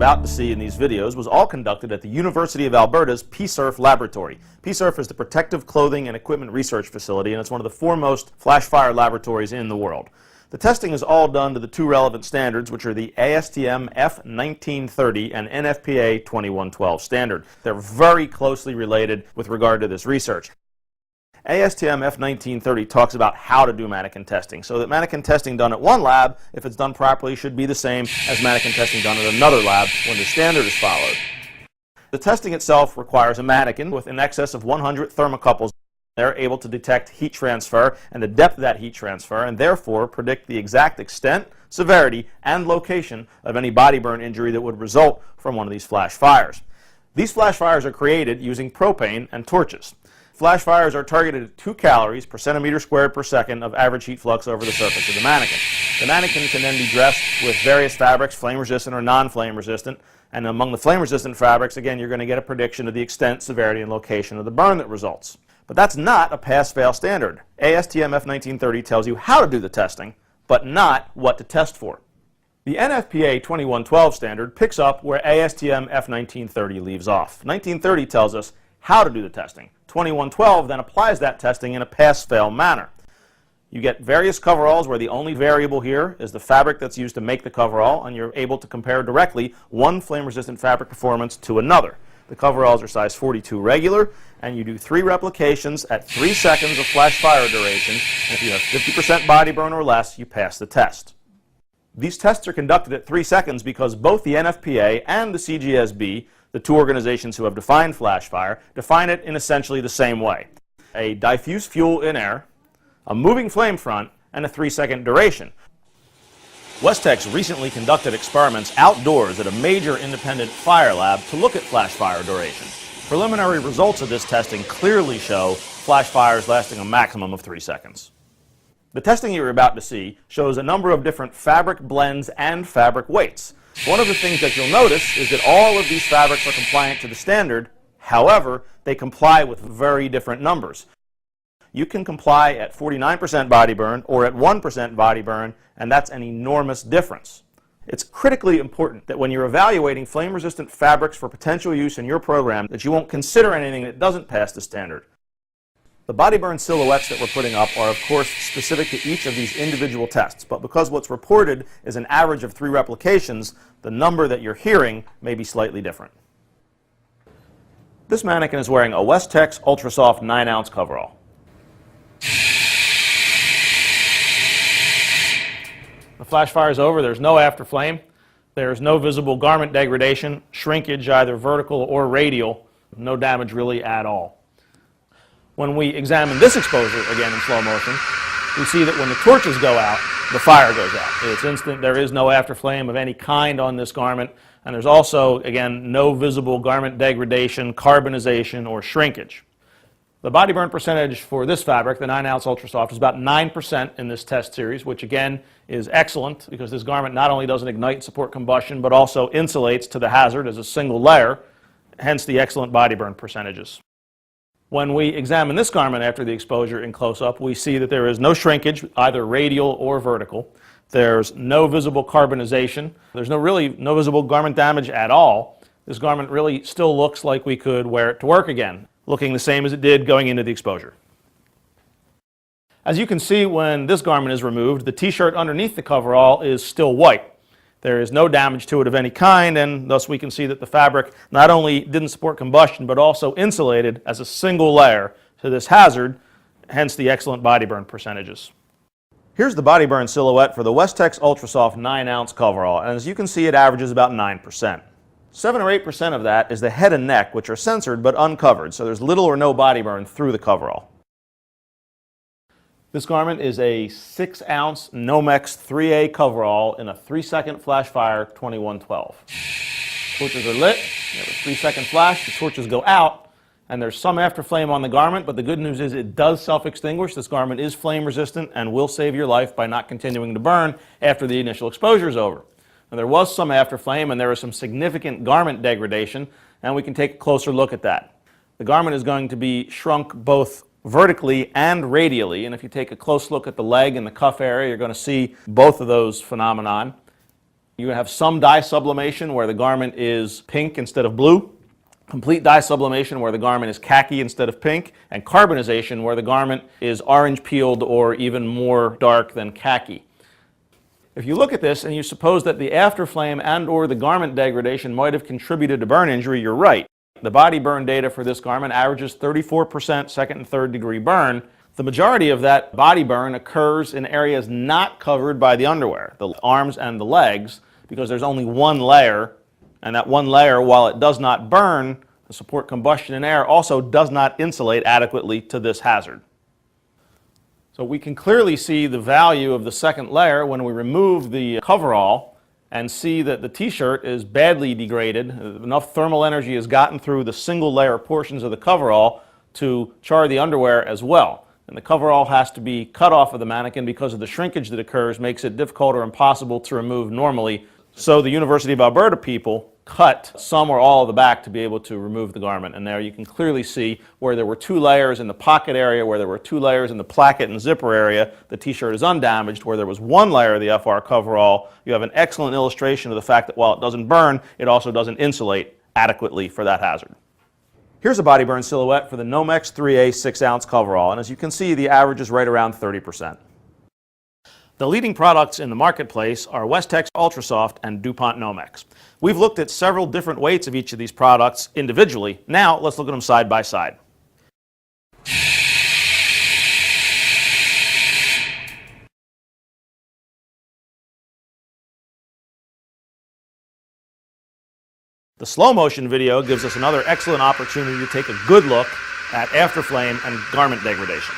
about to see in these videos was all conducted at the University of Alberta's PSURF laboratory. PSURF is the Protective Clothing and Equipment Research Facility, and it's one of the foremost flash fire laboratories in the world. The testing is all done to the two relevant standards, which are the ASTM F1930 and NFPA 2112 standard. They're very closely related with regard to this research. ASTM F1930 talks about how to do mannequin testing, so that mannequin testing done at one lab, if it's done properly, should be the same as mannequin testing done at another lab when the standard is followed. The testing itself requires a mannequin with in excess of 100 thermocouples. They're able to detect heat transfer and the depth of that heat transfer, and therefore predict the exact extent, severity, and location of any body burn injury that would result from one of these flash fires. These flash fires are created using propane and torches. Flash fires are targeted at 2 calories per centimeter squared per second of average heat flux over the surface of the mannequin. The mannequin can then be dressed with various fabrics, flame resistant or non-flame resistant, and among the flame resistant fabrics, again, you're going to get a prediction of the extent, severity, and location of the burn that results. But that's not a pass-fail standard. ASTM F1930 tells you how to do the testing, but not what to test for. The NFPA 2112 standard picks up where ASTM F1930 leaves off. 1930 tells us how to do the testing. 2112 then applies that testing in a pass-fail manner. You get various coveralls where the only variable here is the fabric that's used to make the coverall, and you're able to compare directly one flame-resistant fabric performance to another. The coveralls are size 42 regular, and you do 3 replications at 3 seconds of flash fire duration, and if you have 50% body burn or less, you pass the test. These tests are conducted at 3 seconds because both the NFPA and the CGSB, the two organizations who have defined flash fire, define it in essentially the same way. A diffuse fuel in air, a moving flame front, and a 3-second duration. Westex recently conducted experiments outdoors at a major independent fire lab to look at flash fire duration. Preliminary results of this testing clearly show flash fires lasting a maximum of 3 seconds. The testing you're about to see shows a number of different fabric blends and fabric weights. One of the things that you'll notice is that all of these fabrics are compliant to the standard. However, they comply with very different numbers. You can comply at 49% body burn or at 1% body burn, and that's an enormous difference. It's critically important that when you're evaluating flame-resistant fabrics for potential use in your program, that you won't consider anything that doesn't pass the standard. The body burn silhouettes that we're putting up are, of course, specific to each of these individual tests, but because what's reported is an average of 3 replications, the number that you're hearing may be slightly different. This mannequin is wearing a Westex Ultra Soft 9-ounce coverall. The flash fire is over. There's no after flame. There's no visible garment degradation, shrinkage either vertical or radial, no damage really at all. When we examine this exposure again in slow motion, we see that when the torches go out, the fire goes out. It's instant. There is no after flame of any kind on this garment, and there's also, again, no visible garment degradation, carbonization, or shrinkage. The body burn percentage for this fabric, the 9-ounce Ultra Soft, is about 9% in this test series, which again is excellent because this garment not only doesn't ignite and support combustion, but also insulates to the hazard as a single layer, hence the excellent body burn percentages. When we examine this garment after the exposure in close-up, we see that there is no shrinkage, either radial or vertical. There's no visible carbonization. There's no visible garment damage at all. This garment really still looks like we could wear it to work again, looking the same as it did going into the exposure. As you can see, when this garment is removed, the t-shirt underneath the coverall is still white. There is no damage to it of any kind, and thus we can see that the fabric not only didn't support combustion, but also insulated as a single layer to this hazard, hence the excellent body burn percentages. Here's the body burn silhouette for the Westex Ultra Soft 9-ounce coverall, and as you can see, it averages about 9%. 7 or 8% of that is the head and neck, which are censored but uncovered, so there's little or no body burn through the coverall. This garment is a 6-ounce Nomex 3A coverall in a 3-second flash fire 2112. Torches are lit, you have a 3-second flash, the torches go out, and there's some after flame on the garment, but the good news is it does self-extinguish. This garment is flame resistant and will save your life by not continuing to burn after the initial exposure is over. Now, there was some after flame and there was some significant garment degradation, and we can take a closer look at that. The garment is going to be shrunk both vertically and radially, and if you take a close look at the leg and the cuff area, you're going to see both of those phenomenon. You have some dye sublimation where the garment is pink instead of blue, complete dye sublimation where the garment is khaki instead of pink, and carbonization where the garment is orange peeled or even more dark than khaki. If you look at this and you suppose that the afterflame and or the garment degradation might have contributed to burn injury, you're right. The body burn data for this garment averages 34% second and third degree burn. The majority of that body burn occurs in areas not covered by the underwear, the arms and the legs, because there's only one layer, and that one layer, while it does not burn, to support combustion in air, also does not insulate adequately to this hazard. So we can clearly see the value of the second layer when we remove the coverall and see that the t-shirt is badly degraded. Enough thermal energy has gotten through the single layer portions of the coverall to char the underwear as well. And the coverall has to be cut off of the mannequin because of the shrinkage that occurs, makes it difficult or impossible to remove normally. So the University of Alberta people cut some or all of the back to be able to remove the garment. And there you can clearly see where there were two layers in the pocket area, where there were two layers in the placket and zipper area, the t-shirt is undamaged. Where there was one layer of the FR coverall, you have an excellent illustration of the fact that while it doesn't burn, it also doesn't insulate adequately for that hazard. Here's a body burn silhouette for the Nomex 3A 6-ounce coverall, and as you can see, the average is right around 30%. The leading products in the marketplace are Westex Ultrasoft and DuPont Nomex. We've looked at several different weights of each of these products individually. Now let's look at them side by side. The slow motion video gives us another excellent opportunity to take a good look at afterflame and garment degradation.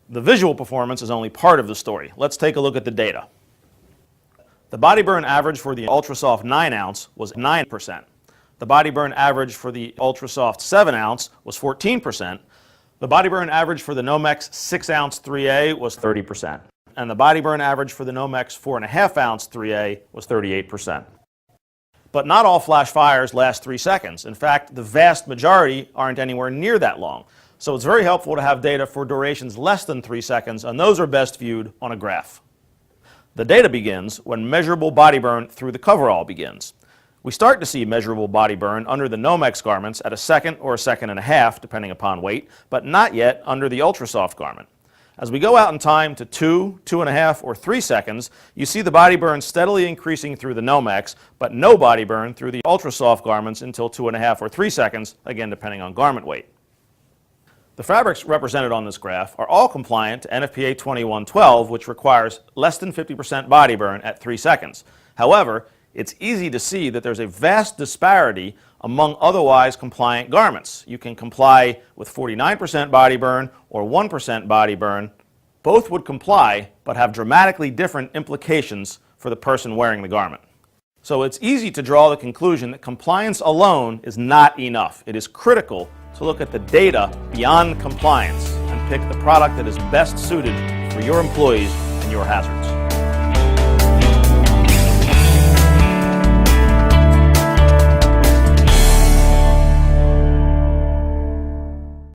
The visual performance is only part of the story. Let's take a look at the data. The body burn average for the Ultrasoft 9-ounce was 9%. The body burn average for the Ultrasoft 7-ounce was 14%. The body burn average for the Nomex 6-ounce 3A was 30%. And the body burn average for the Nomex 4.5-ounce 3A was 38%. But not all flash fires last 3 seconds. In fact, the vast majority aren't anywhere near that long. So it's very helpful to have data for durations less than 3 seconds, and those are best viewed on a graph. The data begins when measurable body burn through the coverall begins. We start to see measurable body burn under the Nomex garments at a second or a second and a half, depending upon weight, but not yet under the Ultrasoft garment. As we go out in time to 2, 2.5, or 3 seconds, you see the body burn steadily increasing through the Nomex, but no body burn through the Ultrasoft garments until 2.5 or 3 seconds, again depending on garment weight. The fabrics represented on this graph are all compliant to NFPA 2112, which requires less than 50% body burn at 3 seconds. However, it's easy to see that there's a vast disparity among otherwise compliant garments. You can comply with 49% body burn or 1% body burn. Both would comply, but have dramatically different implications for the person wearing the garment. So it's easy to draw the conclusion that compliance alone is not enough. It is critical to look at the data beyond compliance and pick the product that is best suited for your employees and your hazards.